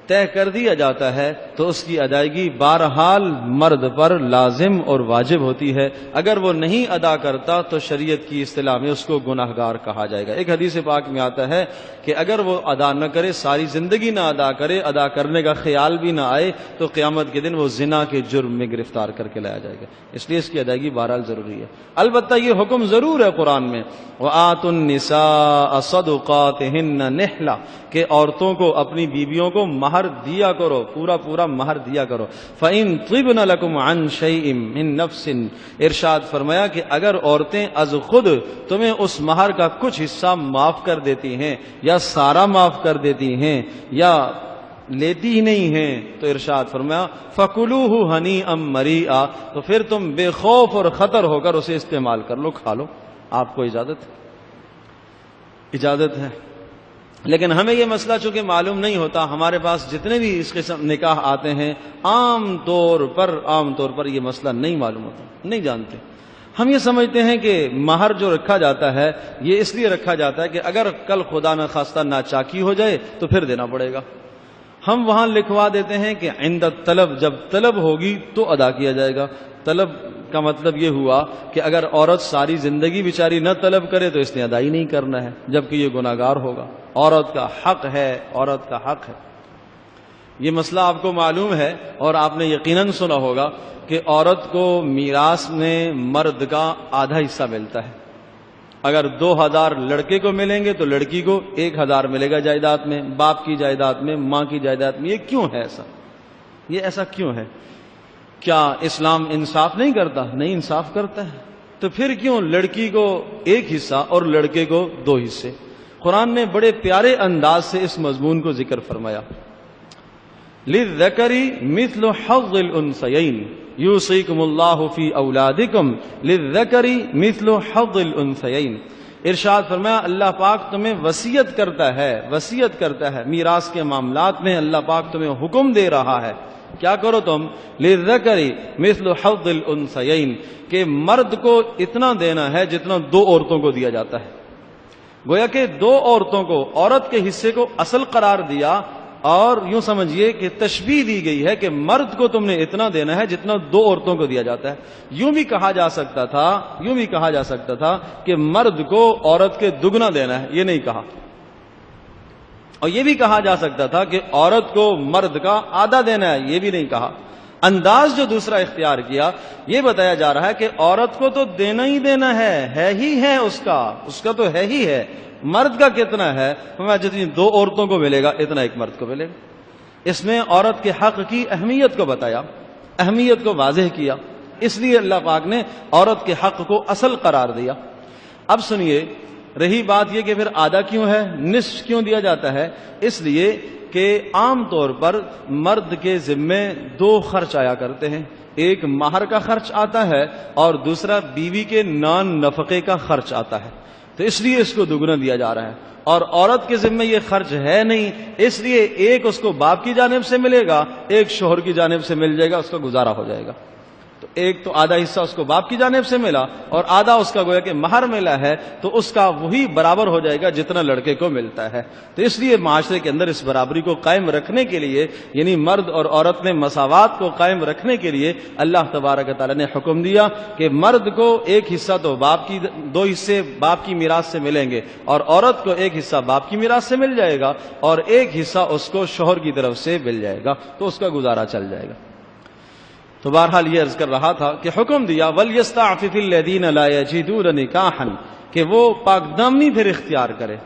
طے کر دیا جاتا ہے تو اس کی ادائیگی بہرحال مرد پر لازم اور واجب ہوتی ہے، اگر وہ نہیں ادا کرتا تو شریعت کی اصطلاح میں اس کو گناہگار کہا جائے گا۔ ایک حدیث پاک میں آتا ہے کہ اگر وہ ادا نہ کرے، ساری زندگی نہ ادا کرے، ادا کرنے کا خیال بھی نہ آئے، تو قیامت کے دن وہ زنا کے جرم میں گرفتار کر کے لایا جائے گا۔ اس لیے اس کی ادائیگی بہرحال ضروری ہے۔ البتہ یہ حکم ضرور ہے قرآن میں، وَآتُوا النِّسَاءَ صَدُقَاتِهِنَّ نِحْلَةً، کہ عورتوں کو، اپنی بیویوں کو مہر دیا کرو، پورا مہر دیا کرو۔ فَإِن طِبْنَ لَكُمْ عَنْ شَيْءٍ مِّن نَفْسٍ، ارشاد فرمایا کہ اگر عورتیں از خود تمہیں اس مہر کا کچھ حصہ معاف کر دیتی ہیں یا سارا معاف کر دیتی ہیں یا لیتی ہی نہیں ہیں، تو ارشاد فرمایا فَكُلُوهُ هَنِيئًا مَرِيئًا، تو پھر تم بے خوف اور خطر ہو کر اسے استعمال کر لو، کھا لو، آپ کو اجازت ہے۔ لیکن ہمیں یہ مسئلہ چونکہ معلوم نہیں ہوتا، ہمارے پاس جتنے بھی اس قسم نکاح آتے ہیں عام طور پر یہ مسئلہ نہیں معلوم ہوتا، نہیں جانتے۔ ہم یہ سمجھتے ہیں کہ مہر جو رکھا جاتا ہے یہ اس لیے رکھا جاتا ہے کہ اگر کل خدا نہ خواستہ ناچاکی ہو جائے تو پھر دینا پڑے گا۔ ہم وہاں لکھوا دیتے ہیں کہ عند طلب، جب طلب ہوگی تو ادا کیا جائے گا۔ طلب کا مطلب یہ ہوا کہ اگر عورت ساری زندگی بیچاری نہ طلب کرے تو اس نے ادا ہی نہیں کرنا ہے، جبکہ یہ گناہگار ہوگا۔ عورت کا حق ہے، عورت کا حق ہے۔ یہ مسئلہ آپ کو معلوم ہے اور آپ نے یقیناً سنا ہوگا کہ عورت کو میراث میں مرد کا آدھا حصہ ملتا ہے۔ اگر 2000 لڑکے کو ملیں گے تو لڑکی کو 1000 ملے گا جائیداد میں، باپ کی جائیداد میں، ماں کی جائیداد میں۔ یہ کیوں ہے ایسا؟ یہ ایسا کیوں ہے؟ کیا اسلام انصاف نہیں کرتا؟ نہیں، انصاف کرتا ہے۔ تو پھر کیوں لڑکی کو 1 حصہ اور لڑکے کو 2 حصے؟ قرآن نے بڑے پیارے انداز سے اس مضمون کو ذکر فرمایا، لِلذَّكَرِ مِثْلُ حَظِّ الْأُنثَيَيْنِ یوصیکم اللہ فی اولادکم للذکر مثل حظ الانثیین۔ ارشاد فرمایا اللہ پاک تمہیں وصیت کرتا ہے میراث کے معاملات میں، اللہ پاک تمہیں حکم دے رہا ہے کیا کرو تم، للذکر مثل حظ الانثیین، کہ مرد کو اتنا دینا ہے جتنا 2 عورتوں کو دیا جاتا ہے۔ گویا کہ 2 عورتوں کو، عورت کے حصے کو اصل قرار دیا، اور یوں سمجھیے کہ تشبیہ دی گئی ہے کہ مرد کو تم نے اتنا دینا ہے جتنا 2 عورتوں کو دیا جاتا ہے۔ یوں بھی کہا جا سکتا تھا کہ مرد کو عورت کے دگنا دینا ہے، یہ نہیں کہا۔ اور یہ بھی کہا جا سکتا تھا کہ عورت کو مرد کا آدھا دینا ہے، یہ بھی نہیں کہا۔ انداز جو دوسرا اختیار کیا، یہ بتایا جا رہا ہے کہ عورت کو تو دینا ہی دینا ہے ہی ہے، اس کا تو ہے ہی ہے۔ مرد کا کتنا ہے؟ جتنی 2 عورتوں کو ملے گا اتنا ایک مرد کو ملے گا۔ اس میں عورت کے حق کی اہمیت کو بتایا، اہمیت کو واضح کیا، اس لیے اللہ پاک نے عورت کے حق کو اصل قرار دیا۔ اب سنیے، رہی بات یہ کہ پھر آدھا کیوں ہے، نصف کیوں دیا جاتا ہے؟ اس لیے کہ عام طور پر مرد کے ذمے 2 خرچ آیا کرتے ہیں، ایک مہر کا خرچ آتا ہے اور دوسرا بیوی کے نان نفقے کا خرچ آتا ہے، تو اس لیے اس کو دگنا دیا جا رہا ہے۔ اور عورت کے ذمہ یہ خرچ ہے نہیں، اس لیے ایک اس کو باپ کی جانب سے ملے گا، ایک شوہر کی جانب سے مل جائے گا، اس کا گزارا ہو جائے گا۔ تو ایک تو آدھا حصہ اس کو باپ کی جانب سے ملا اور آدھا اس کا گویا کہ مہر ملا ہے، تو اس کا وہی برابر ہو جائے گا جتنا لڑکے کو ملتا ہے۔ تو اس لیے معاشرے کے اندر اس برابری کو قائم رکھنے کے لیے، یعنی مرد اور عورت میں مساوات کو قائم رکھنے کے لیے اللہ تبارک و تعالیٰ نے حکم دیا کہ مرد کو ایک حصہ تو باپ کی، 2 حصے باپ کی میراث سے ملیں گے، اور عورت کو ایک حصہ باپ کی میراث سے مل جائے گا اور ایک حصہ اس کو شوہر کی طرف سے مل جائے گا، تو اس کا گزارا چل جائے گا۔ تو بہرحال یہ عرض کر رہا تھا کہ حکم دیا وَلْيَسْتَعْفِفِ الَّذِينَ لَا يَجِدُونَ نِكَاحًا، کہ وہ پاک دامنی پھر اختیار کرے،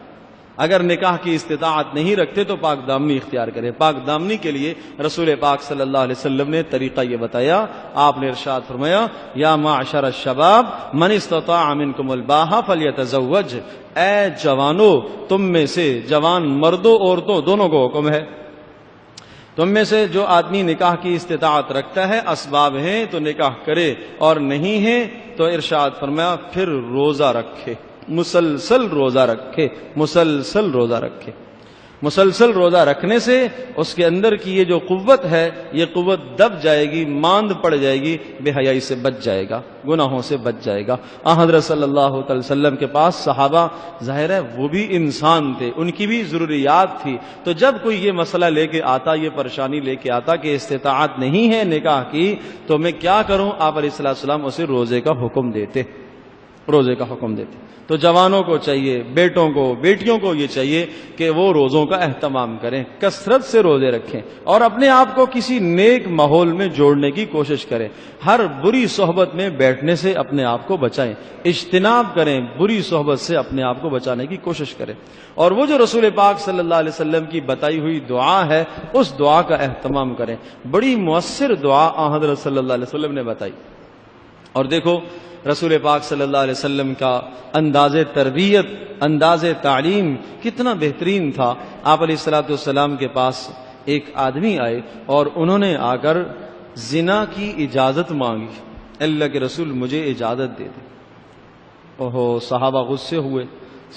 اگر نکاح کی استطاعت نہیں رکھتے تو پاک دامنی اختیار کرے۔ پاک دامنی کے لیے رسول پاک صلی اللہ علیہ وسلم نے طریقہ یہ بتایا، آپ نے ارشاد فرمایا یا معشر الشباب من استطاع منکم الباء فلیتزوج، اے جوانو، تم میں سے جوان مردوں عورتوں دونوں کو حکم ہے، تم میں سے جو آدمی نکاح کی استطاعت رکھتا ہے، اسباب ہیں تو نکاح کرے، اور نہیں ہے تو ارشاد فرمایا پھر روزہ رکھے، مسلسل روزہ رکھے، مسلسل روزہ رکھے۔ مسلسل روزہ رکھنے سے اس کے اندر کی یہ جو قوت ہے، یہ قوت دب جائے گی، ماند پڑ جائے گی، بے حیائی سے بچ جائے گا، گناہوں سے بچ جائے گا۔ حضرت صلی اللہ علیہ وسلم کے پاس صحابہ، ظاہر ہے وہ بھی انسان تھے، ان کی بھی ضروریات تھی، تو جب کوئی یہ مسئلہ لے کے آتا، یہ پریشانی لے کے آتا کہ استطاعت نہیں ہے نکاح کی، تو میں کیا کروں، آپ علیہ السلام اسے روزے کا حکم دیتے، روزے کا حکم دیتے۔ تو جوانوں کو چاہیے، بیٹوں کو، بیٹیوں کو یہ چاہیے کہ وہ روزوں کا اہتمام کریں، کثرت سے روزے رکھیں، اور اپنے آپ کو کسی نیک ماحول میں جوڑنے کی کوشش کریں۔ ہر بری صحبت میں بیٹھنے سے اپنے آپ کو بچائیں، اجتناب کریں، بری صحبت سے اپنے آپ کو بچانے کی کوشش کریں، اور وہ جو رسول پاک صلی اللہ علیہ وسلم کی بتائی ہوئی دعا ہے، اس دعا کا اہتمام کریں۔ بڑی مؤثر دعا حضرت صلی اللہ علیہ وسلم نے بتائی، اور دیکھو رسول پاک صلی اللہ علیہ وسلم کا انداز تربیت، انداز تعلیم کتنا بہترین تھا۔ آپ علیہ الصلوۃ والسلام کے پاس ایک آدمی آئے اور انہوں نے آ کر زنا کی اجازت مانگی، اللہ کے رسول مجھے اجازت دے دیں۔ اوہو، صحابہ غصے ہوئے،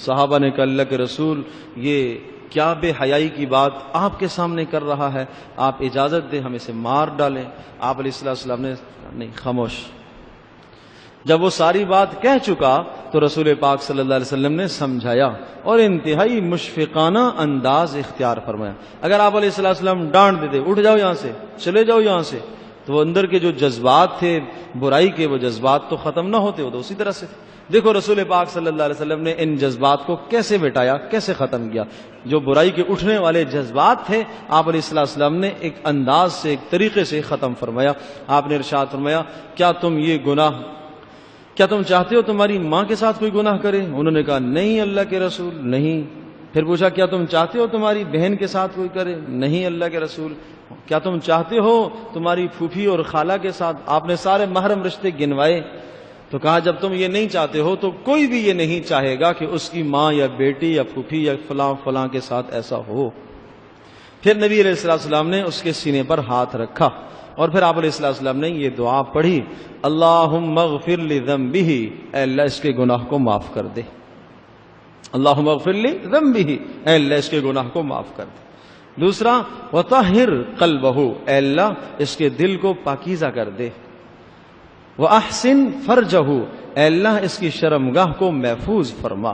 صحابہ نے کہا اللہ کے رسول یہ کیا بے حیائی کی بات آپ کے سامنے کر رہا ہے، آپ اجازت دیں، ہم اسے مار ڈالیں۔ آپ علیہ السلام نے نہیں، خاموش۔ جب وہ ساری بات کہہ چکا تو رسول پاک صلی اللہ علیہ وسلم نے سمجھایا اور انتہائی مشفقانہ انداز اختیار فرمایا۔ اگر آپ علیہ السلام ڈانٹ دیتے، اٹھ جاؤ یہاں سے، چلے جاؤ یہاں سے، تو وہ اندر کے جو جذبات تھے برائی کے، وہ جذبات تو ختم نہ ہوتے، وہ تو اسی طرح سے تھے۔ دیکھو رسول پاک صلی اللہ علیہ وسلم نے ان جذبات کو کیسے مٹایا، کیسے ختم کیا۔ جو برائی کے اٹھنے والے جذبات تھے، آپ علیہ السلام نے ایک انداز سے، ایک طریقے سے ختم فرمایا۔ آپ نے ارشاد فرمایا کیا تم یہ گناہ، کیا تم چاہتے ہو تمہاری ماں کے ساتھ کوئی گناہ کرے؟ انہوں نے کہا نہیں اللہ کے رسول، نہیں۔ پھر پوچھا کیا تم چاہتے ہو تمہاری بہن کے ساتھ کوئی کرے؟ نہیں اللہ کے رسول۔ کیا تم چاہتے ہو تمہاری پھوپھی اور خالہ کے ساتھ؟ آپ نے سارے محرم رشتے گنوائے، تو کہا جب تم یہ نہیں چاہتے ہو تو کوئی بھی یہ نہیں چاہے گا کہ اس کی ماں یا بیٹی یا پھوپھی یا فلاں فلاں کے ساتھ ایسا ہو۔ پھر نبی علیہ السلام نے اس کے سینے پر ہاتھ رکھا اور پھر آپ علیہ السلام نے یہ دعا پڑھی، اللہم اغفر لذنبہ، اے اللہ اس کے گناہ کو معاف کر دے، اللہم اغفر لذنبہ، اے اللہ اس کے گناہ کو معاف کر دے۔ دوسرا وطہر قلبہ، اے اللہ اس کے دل کو پاکیزہ کر دے، واحسن فرجہ، اے اللہ اس کی شرمگاہ کو محفوظ فرما۔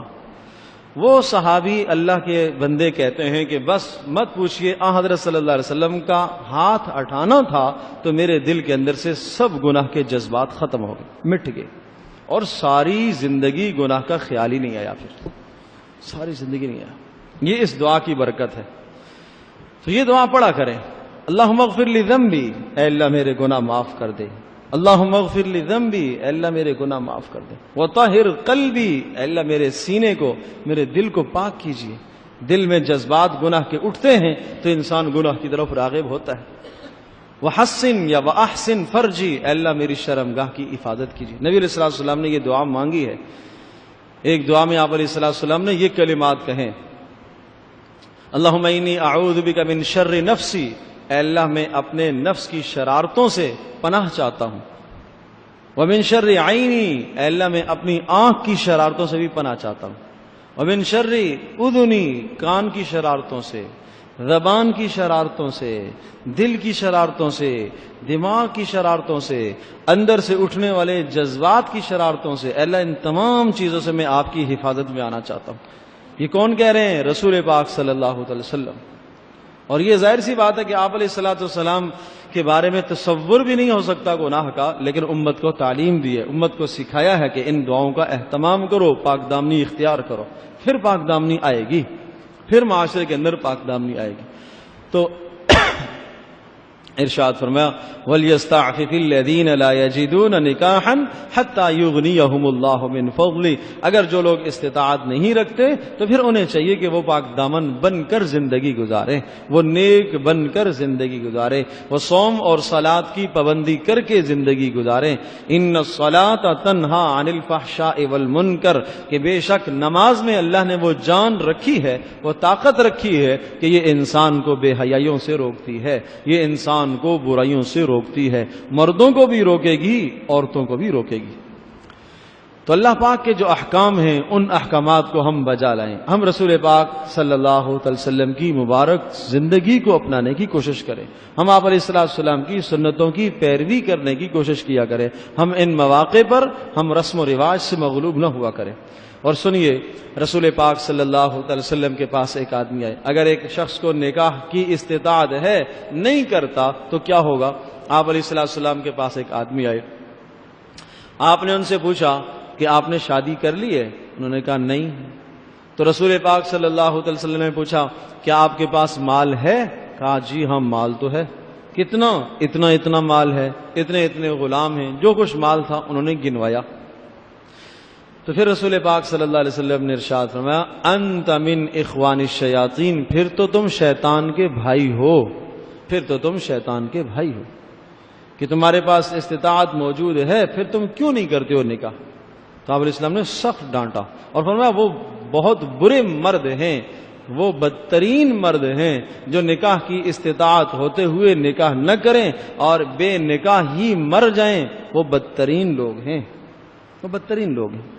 وہ صحابی اللہ کے بندے کہتے ہیں کہ بس مت پوچھئے، حضرت صلی اللہ علیہ وسلم کا ہاتھ اٹھانا تھا تو میرے دل کے اندر سے سب گناہ کے جذبات ختم ہو گئے، مٹ گئے، اور ساری زندگی گناہ کا خیال ہی نہیں آیا، پھر ساری زندگی نہیں آیا۔ یہ اس دعا کی برکت ہے، تو یہ دعا پڑھا کریں۔ اللہم اغفر لی ذنبی، اے اللہ میرے گناہ معاف کر دے، اللہم اغفر لی ذنبی، اے اللہ میرے گناہ معاف کر دے، وطہر قلبی، اے اللہ میرے سینے کو، میرے دل کو پاک کیجیے۔ دل میں جذبات گناہ کے اٹھتے ہیں تو انسان گناہ کی طرف راغب ہوتا ہے۔ وحسن یا واحسن فرجی، اے اللہ میری شرمگاہ کی حفاظت کیجیے۔ نبی علیہ الصلوۃ والسلام نے یہ دعا مانگی ہے۔ ایک دعا میں آپ علیہ الصلوۃ والسلام نے یہ کلمات کہیں، اللہم انی اعوذ بک من شر نفسی، اے اللہ میں اپنے نفس کی شرارتوں سے پناہ چاہتا ہوں، ومن شر عینی، اے اللہ میں اپنی آنکھ کی شرارتوں سے بھی پناہ چاہتا ہوں، ومن شر اذنی، کان کی شرارتوں سے، زبان کی شرارتوں سے، دل کی شرارتوں سے، دماغ کی شرارتوں سے، اندر سے اٹھنے والے جذبات کی شرارتوں سے، اے اللہ ان تمام چیزوں سے میں آپ کی حفاظت میں آنا چاہتا ہوں۔ یہ کون کہہ رہے ہیں؟ رسول پاک صلی اللہ علیہ وسلم۔ اور یہ ظاہر سی بات ہے کہ آپ علیہ الصلوۃ والسلام کے بارے میں تصور بھی نہیں ہو سکتا گناہ کا، لیکن امت کو تعلیم دی ہے، امت کو سکھایا ہے کہ ان دعاؤں کا اہتمام کرو، پاک دامنی اختیار کرو، پھر پاک دامنی آئے گی، پھر معاشرے کے اندر پاک دامنی آئے گی۔ تو ارشاد فرمایا وَلْيَسْتَعْفِفِ الَّذِينَ لَا يَجِدُونَ نِكَاحًا حَتَّى يُغْنِيَهُمُ اللَّهُ مِنْ فَضْلِهِ، اگر جو لوگ استطاعت نہیں رکھتے تو پھر انہیں چاہیے کہ وہ پاک دامن بن کر زندگی گزاریں، وہ نیک بن کر زندگی گزاریں، وہ صوم اور صلاۃ کی پابندی کر کے زندگی گزاریں۔ إِنَّ الصَّلَاةَ تَنْهَى عَنِ الْفَحْشَاءِ وَالْمُنكَرِ، کہ بے شک نماز میں اللہ نے وہ جان رکھی ہے، وہ طاقت رکھی ہے کہ یہ انسان کو بے حیائیوں سے روکتی ہے، یہ انسان کو برائیوں سے روکتی ہے، مردوں کو بھی روکے گی، عورتوں کو بھی روکے گی۔ تو اللہ پاک کے جو احکام ہیں ان احکامات کو ہم بجا لائیں، ہم رسول پاک صلی اللہ علیہ وسلم کی مبارک زندگی کو اپنانے کی کوشش کریں، ہم آپ علیہ السلام کی سنتوں کی پیروی کرنے کی کوشش کیا کریں، ہم ان مواقع پر ہم رسم و رواج سے مغلوب نہ ہوا کریں۔ اور سنیے، رسول پاک صلی اللہ علیہ وسلم کے پاس ایک آدمی آئے، اگر ایک شخص کو نکاح کی استطاعت ہے نہیں کرتا تو کیا ہوگا؟ آپ علیہ السلام کے پاس ایک آدمی آئے، آپ نے ان سے پوچھا کہ آپ نے شادی کر لی ہے؟ انہوں نے کہا نہیں۔ تو رسول پاک صلی اللہ علیہ وسلم نے پوچھا کیا آپ کے پاس مال ہے؟ کہا جی ہاں مال تو ہے۔ کتنا؟ اتنا مال ہے، اتنے غلام ہیں، جو کچھ مال تھا انہوں نے گنوایا۔ تو پھر رسول پاک صلی اللہ علیہ وسلم نے ارشاد فرمایا انت من اخوان الشیاطین، پھر تو تم شیطان کے بھائی ہو، پھر تو تم شیطان کے بھائی ہو، کہ تمہارے پاس استطاعت موجود ہے پھر تم کیوں نہیں کرتے ہو نکاح؟ تو آپ علیہ السلام نے سخت ڈانٹا اور فرمایا وہ بہت برے مرد ہیں، وہ بدترین مرد ہیں جو نکاح کی استطاعت ہوتے ہوئے نکاح نہ کریں اور بے نکاح ہی مر جائیں، وہ بدترین لوگ ہیں، وہ بدترین لوگ ہیں۔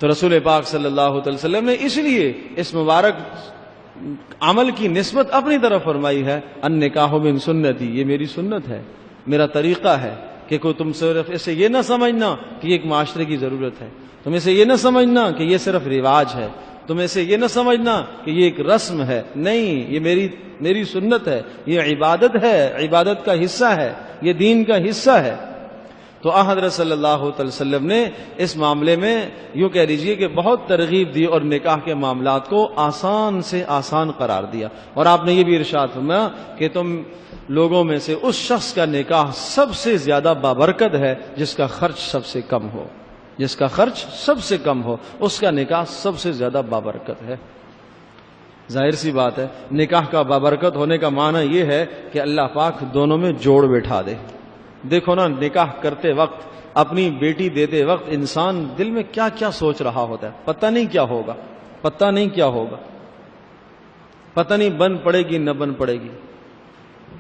تو رسول پاک صلی اللہ علیہ وسلم نے اس لیے اس مبارک عمل کی نسبت اپنی طرف فرمائی ہے، النکاح من سنتی، یہ میری سنت ہے، میرا طریقہ ہے، کہ کوئی تم صرف اسے یہ نہ سمجھنا کہ یہ ایک معاشرے کی ضرورت ہے، تم اسے یہ نہ سمجھنا کہ یہ صرف رواج ہے، تم اسے یہ نہ سمجھنا کہ یہ ایک رسم ہے، نہیں، یہ میری سنت ہے، یہ عبادت ہے، عبادت کا حصہ ہے، یہ دین کا حصہ ہے۔ تو حضرت صلی اللہ علیہ وسلم نے اس معاملے میں یوں کہہ لیجئے کہ بہت ترغیب دی اور نکاح کے معاملات کو آسان سے آسان قرار دیا، اور آپ نے یہ بھی ارشاد فرمایا کہ تم لوگوں میں سے اس شخص کا نکاح سب سے زیادہ بابرکت ہے جس کا خرچ سب سے کم ہو، جس کا خرچ سب سے کم ہو، اس کا نکاح سب سے زیادہ بابرکت ہے۔ ظاہر سی بات ہے، نکاح کا بابرکت ہونے کا معنی یہ ہے کہ اللہ پاک دونوں میں جوڑ بٹھا دے۔ دیکھو نا، نکاح کرتے وقت، اپنی بیٹی دیتے وقت انسان دل میں کیا کیا سوچ رہا ہوتا ہے، پتہ نہیں کیا ہوگا، پتہ نہیں کیا ہوگا، پتہ نہیں بن پڑے گی نہ بن پڑے گی۔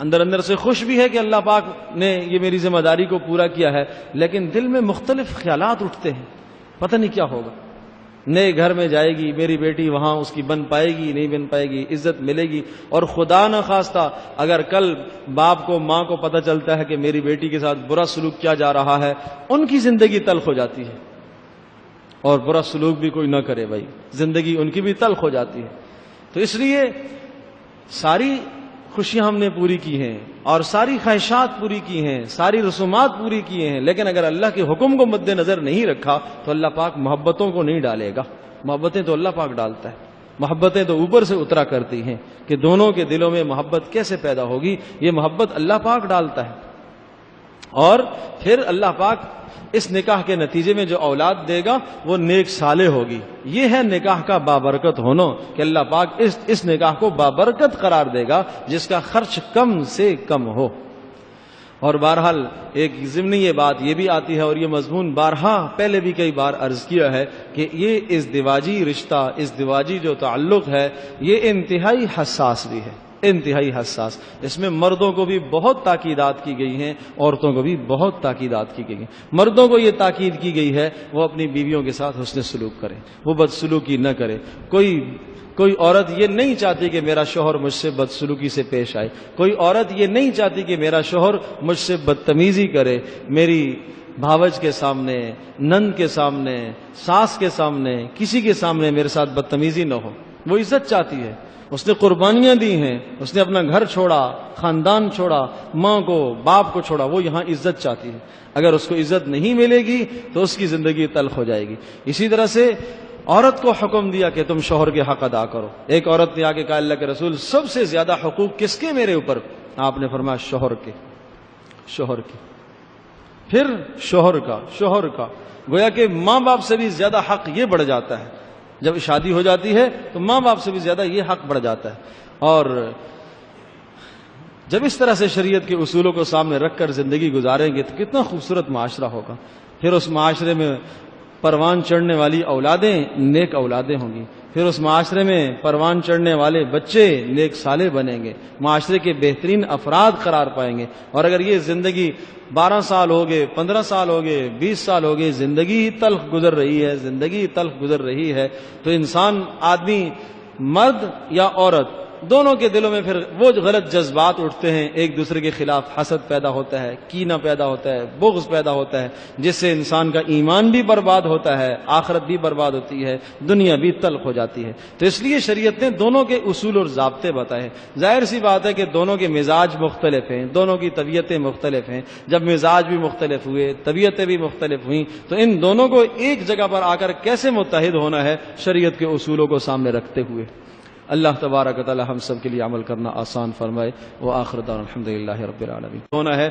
اندر سے خوش بھی ہے کہ اللہ پاک نے یہ میری ذمہ داری کو پورا کیا ہے، لیکن دل میں مختلف خیالات اٹھتے ہیں، پتہ نہیں کیا ہوگا، نئے گھر میں جائے گی میری بیٹی، وہاں اس کی بن پائے گی نہیں بن پائے گی، عزت ملے گی، اور خدا نہ خواستہ اگر کل باپ کو ماں کو پتہ چلتا ہے کہ میری بیٹی کے ساتھ برا سلوک کیا جا رہا ہے، ان کی زندگی تلخ ہو جاتی ہے، اور برا سلوک بھی کوئی نہ کرے بھائی، زندگی ان کی بھی تلخ ہو جاتی ہے۔ تو اس لیے ساری خوشیاں ہم نے پوری کی ہیں اور ساری خواہشات پوری کی ہیں، ساری رسومات پوری کیے ہیں، لیکن اگر اللہ کے حکم کو مد نظر نہیں رکھا تو اللہ پاک محبتوں کو نہیں ڈالے گا، محبتیں تو اللہ پاک ڈالتا ہے۔ محبتیں تو اوپر سے اترا کرتی ہیں کہ دونوں کے دلوں میں محبت کیسے پیدا ہوگی؟ یہ محبت اللہ پاک ڈالتا ہے، اور پھر اللہ پاک اس نکاح کے نتیجے میں جو اولاد دے گا وہ نیک صالح ہوگی۔ یہ ہے نکاح کا بابرکت ہونا کہ اللہ پاک اس نکاح کو بابرکت قرار دے گا جس کا خرچ کم سے کم ہو۔ اور بہرحال ایک ضمنی یہ بات یہ بھی آتی ہے، اور یہ مضمون بارہا پہلے بھی کئی بار عرض کیا ہے کہ یہ ازدواجی رشتہ، ازدواجی جو تعلق ہے، یہ انتہائی حساس بھی ہے، انتہائی حساس۔ اس میں مردوں کو بھی بہت تاکیدات کی گئی ہیں، عورتوں کو بھی بہت تاکیدات کی گئی ہیں۔ مردوں کو یہ تاکید کی گئی ہے وہ اپنی بیویوں کے ساتھ حسن سلوک کریں، وہ بدسلوکی نہ کرے۔ کوئی عورت یہ نہیں چاہتی کہ میرا شوہر مجھ سے بدسلوکی سے پیش آئے، کوئی عورت یہ نہیں چاہتی کہ میرا شوہر مجھ سے بدتمیزی کرے، میری بھاوج کے سامنے، نند کے سامنے، ساس کے سامنے، کسی کے سامنے میرے ساتھ بدتمیزی نہ ہو۔ وہ عزت چاہتی ہے، اس نے قربانیاں دی ہیں، اس نے اپنا گھر چھوڑا، خاندان چھوڑا، ماں کو باپ کو چھوڑا، وہ یہاں عزت چاہتی ہے۔ اگر اس کو عزت نہیں ملے گی تو اس کی زندگی تلخ ہو جائے گی۔ اسی طرح سے عورت کو حکم دیا کہ تم شوہر کے حق ادا کرو۔ ایک عورت نے آگے کہا اللہ کے رسول سب سے زیادہ حقوق کس کے میرے اوپر؟ آپ نے فرمایا شوہر کے، شوہر کے، پھر شوہر کا گویا کہ ماں باپ سے بھی زیادہ حق یہ بڑھ جاتا ہے۔ جب شادی ہو جاتی ہے تو ماں باپ سے بھی زیادہ یہ حق بڑھ جاتا ہے۔ اور جب اس طرح سے شریعت کے اصولوں کو سامنے رکھ کر زندگی گزاریں گے تو کتنا خوبصورت معاشرہ ہوگا۔ پھر اس معاشرے میں پروان چڑھنے والی اولادیں نیک اولادیں ہوں گی، پھر اس معاشرے میں پروان چڑھنے والے بچے نیک صالح بنیں گے، معاشرے کے بہترین افراد قرار پائیں گے۔ اور اگر یہ زندگی 12 سال ہو گئے، 15 سال ہو گئے، 20 سال ہو گئے، زندگی ہی تلخ گزر رہی ہے تو انسان، آدمی، مرد یا عورت، دونوں کے دلوں میں پھر وہ غلط جذبات اٹھتے ہیں، ایک دوسرے کے خلاف حسد پیدا ہوتا ہے، کینہ پیدا ہوتا ہے، بغض پیدا ہوتا ہے، جس سے انسان کا ایمان بھی برباد ہوتا ہے، آخرت بھی برباد ہوتی ہے، دنیا بھی تلخ ہو جاتی ہے۔ تو اس لیے شریعت نے دونوں کے اصول اور ضابطے بتائے۔ ظاہر سی بات ہے کہ دونوں کے مزاج مختلف ہیں، دونوں کی طبیعتیں مختلف ہیں۔ جب مزاج بھی مختلف ہوئے، طبیعتیں بھی مختلف ہوئیں، تو ان دونوں کو ایک جگہ پر آ کر کیسے متحد ہونا ہے شریعت کے اصولوں کو سامنے رکھتے ہوئے۔ اللہ تبارک و تعالی ہم سب کے لیے عمل کرنا آسان فرمائے۔ وآخر دعوانا الحمدللہ رب العالمین ہونا ہے۔